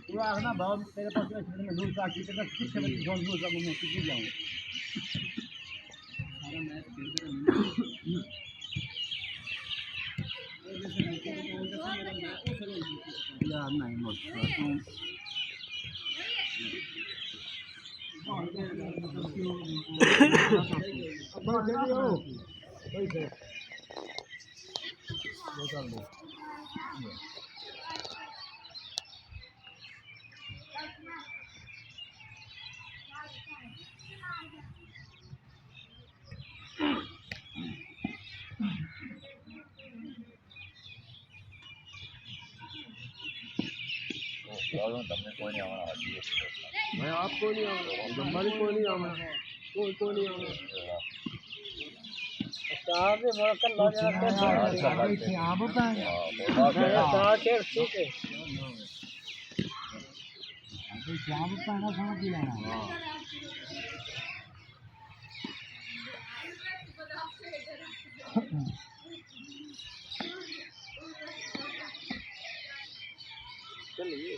तू आखना भाव तेरे पास में दूर का की तेरा पीछे में जोन दूर का मैं सीख जाऊं सारा मैच खेल कर यार नहीं मत તમને કોઈ નહીં આવવાના मैं आपको नहीं आना हमारी कोई नहीं आना कोई नहीं आना साहब ये बड़ा कल लग जाता है आप बताएं साहब के ठीक है अभी क्या बताना समझ लेना चलिए